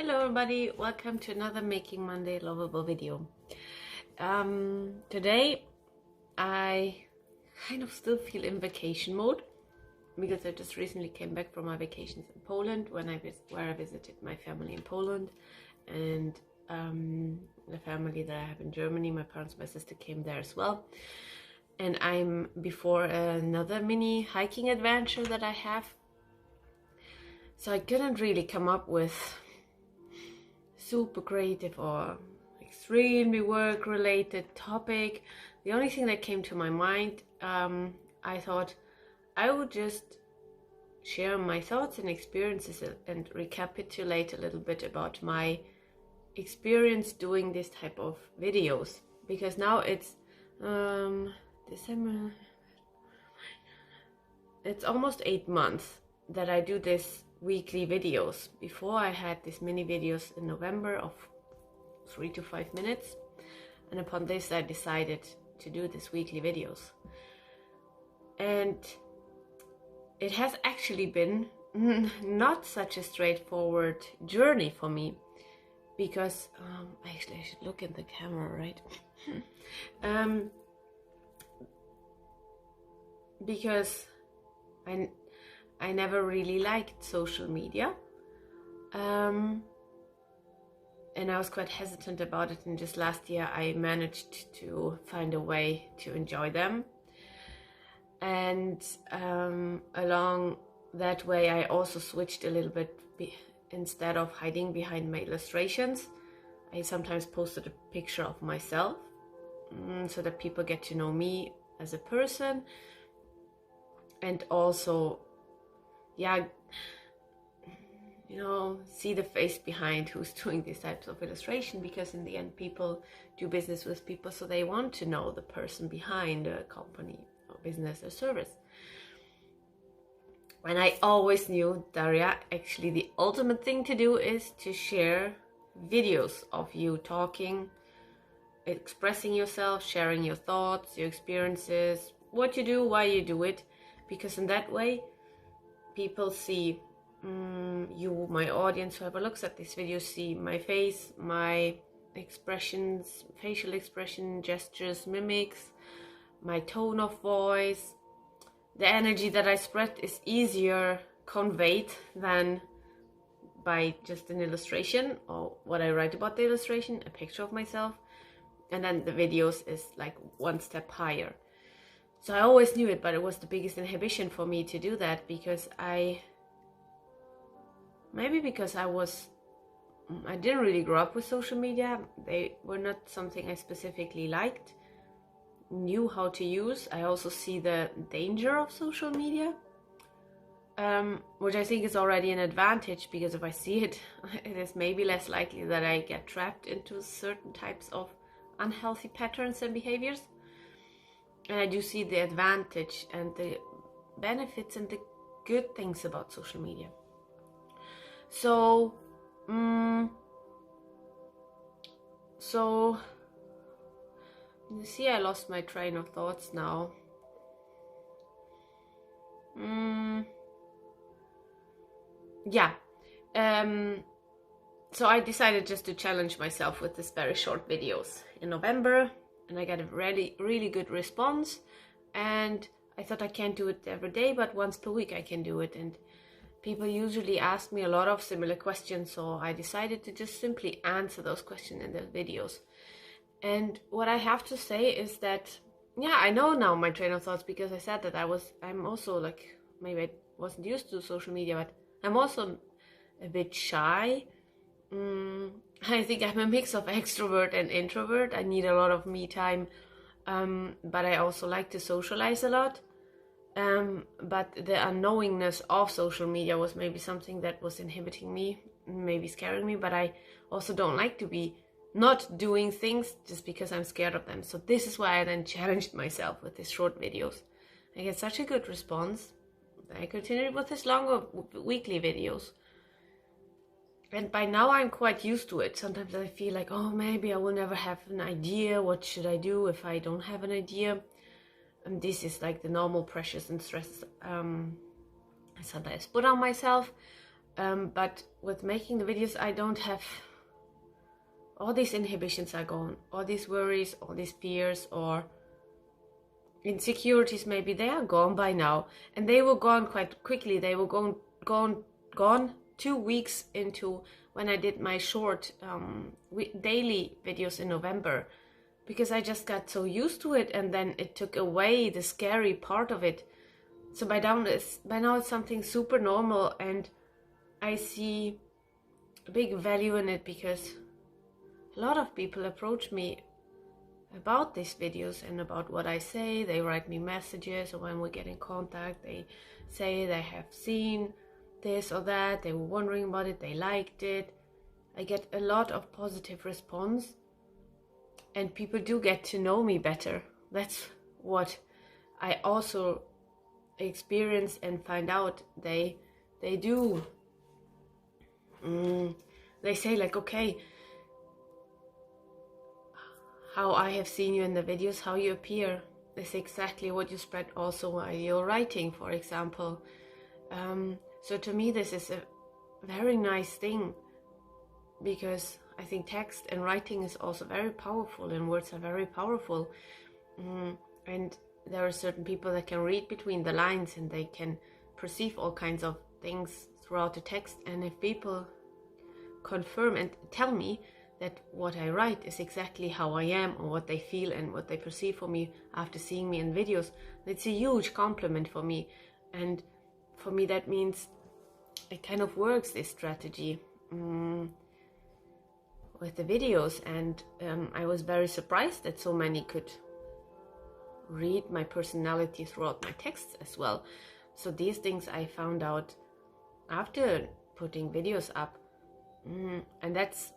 Hello everybody, welcome to another Making Monday Lovable video. Today I kind of still feel in vacation mode because I just recently came back from my vacations in Poland where I visited my family in Poland and the family that I have in Germany. My parents, my sister came there as well. And I'm before another mini hiking adventure that I have. So I couldn't really come up with super creative or extremely work-related topic. The only thing that came to my mind, I thought I would just share my thoughts and experiences and recapitulate a little bit about my experience doing this type of videos, because now it's December. It's almost 8 months that I do this weekly videos. Before I had these mini videos in November of 3 to 5 minutes, and upon this I decided to do these weekly videos. And it has actually been not such a straightforward journey for me, because actually I should look in the camera, right? Because I never really liked social media, and I was quite hesitant about it, and just last year I managed to find a way to enjoy them. And along that way I also switched a little bit. Instead of hiding behind my illustrations, I sometimes posted a picture of myself, so that people get to know me as a person, and also see the face behind who's doing these types of illustration, because in the end people do business with people, so they want to know the person behind a company or business or service. And I always knew, Daria, actually the ultimate thing to do is to share videos of you talking, expressing yourself, sharing your thoughts, your experiences, what you do, why you do it, because in that way people see you, my audience, whoever looks at this video, see my face, my expressions, facial expression, gestures, mimics, my tone of voice. The energy that I spread is easier conveyed than by just an illustration or what I write about the illustration, a picture of myself, and then the videos is like one step higher. So I always knew it, but it was the biggest inhibition for me to do that, because I didn't really grow up with social media. They were not something I specifically liked, knew how to use. I also see the danger of social media, which I think is already an advantage, because if I see it, it is maybe less likely that I get trapped into certain types of unhealthy patterns and behaviors. And I do see the advantage and the benefits and the good things about social media. So you see, I lost my train of thoughts now. So I decided just to challenge myself with this very short videos in November, and I got a really good response. And I thought I can't do it every day, but once per week I can do it. And people usually ask me a lot of similar questions, so I decided to just simply answer those questions in the videos. And what I have to say is that, I know now my train of thoughts, because I said that I'm also like, maybe I wasn't used to social media, but I'm also a bit shy. I think I'm a mix of extrovert and introvert. I need a lot of me time, but I also like to socialize a lot. But the unknowingness of social media was maybe something that was inhibiting me, maybe scaring me, but I also don't like to be not doing things just because I'm scared of them. So this is why I then challenged myself with these short videos. I get such a good response. I continued with these longer weekly videos. And by now I'm quite used to it. Sometimes I feel like, oh, maybe I will never have an idea. What should I do if I don't have an idea? And this is like the normal pressures and stress I sometimes put on myself. But with making the videos, I don't have all these inhibitions are gone, all these worries, all these fears or insecurities. Maybe they are gone by now, and they were gone quite quickly. They were gone 2 weeks into when I did my short daily videos in November, because I just got so used to it, and then it took away the scary part of it. So by now it's something super normal, and I see a big value in it, because a lot of people approach me about these videos and about what I say. They write me messages, or when we get in contact, they say they have seen this or that, they were wondering about it, they liked it. I get a lot of positive response, and people do get to know me better. That's what I also experience and find out. They do. They say like, okay, how I have seen you in the videos, how you appear is exactly what you spread also while you're writing, for example. So to me this is a very nice thing, because I think text and writing is also very powerful, and words are very powerful. And there are certain people that can read between the lines, and they can perceive all kinds of things throughout the text. And if people confirm and tell me that what I write is exactly how I am, or what they feel and what they perceive for me after seeing me in videos, it's a huge compliment for me. And for me that means it kind of works, this strategy with the videos. And I was very surprised that so many could read my personality throughout my texts as well. So these things I found out after putting videos up, and that's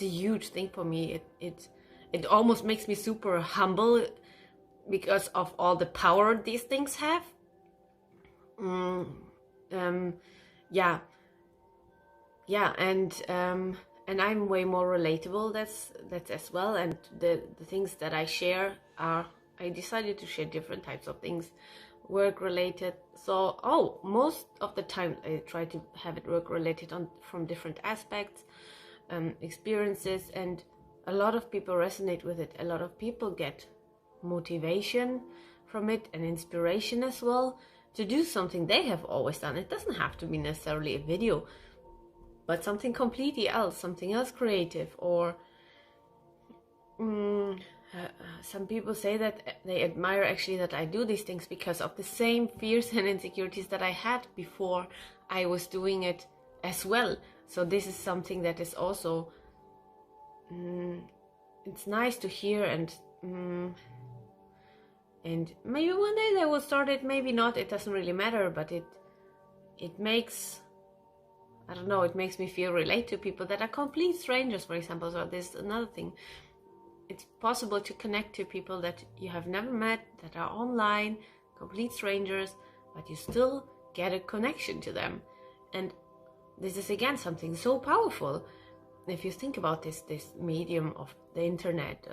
a huge thing for me. It almost makes me super humble because of all the power these things have. And I'm way more relatable. That's as well. And the things that I share are, I decided to share different types of things, work related. So most of the time I try to have it work related from different aspects, experiences, and a lot of people resonate with it. A lot of people get motivation from it and inspiration as well to do something they have always done. It doesn't have to be necessarily a video, but something completely else, something else creative. Or some people say that they admire actually that I do these things because of the same fears and insecurities that I had before I was doing it as well. So this is something that is also, it's nice to hear, and maybe one day they will start it, maybe not, it doesn't really matter, but it makes, I don't know, it makes me feel relate to people that are complete strangers, for example. So this is another thing. It's possible to connect to people that you have never met, that are online, complete strangers, but you still get a connection to them. And this is again something so powerful. If you think about this medium of the internet,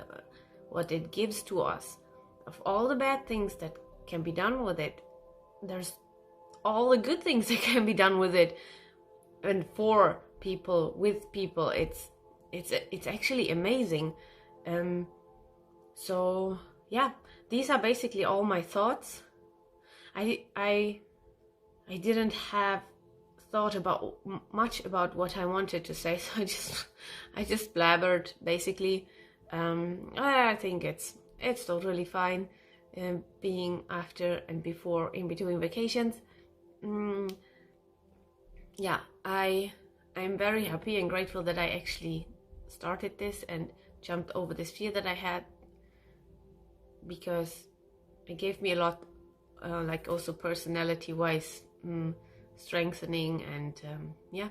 what it gives to us, of all the bad things that can be done with it, there's all the good things that can be done with it. And for people, with people, it's actually amazing. So yeah, these are basically all my thoughts. I didn't have thought about much about what I wanted to say, so I just blabbered basically. I think it's totally fine being after and before, in between vacations. Yeah, I'm very happy and grateful that I actually started this and jumped over this fear that I had, because it gave me a lot, like also personality wise, strengthening. And yeah,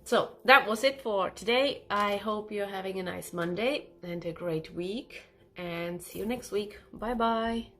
so that was it for today. I hope you're having a nice Monday and a great week, and see you next week. Bye bye.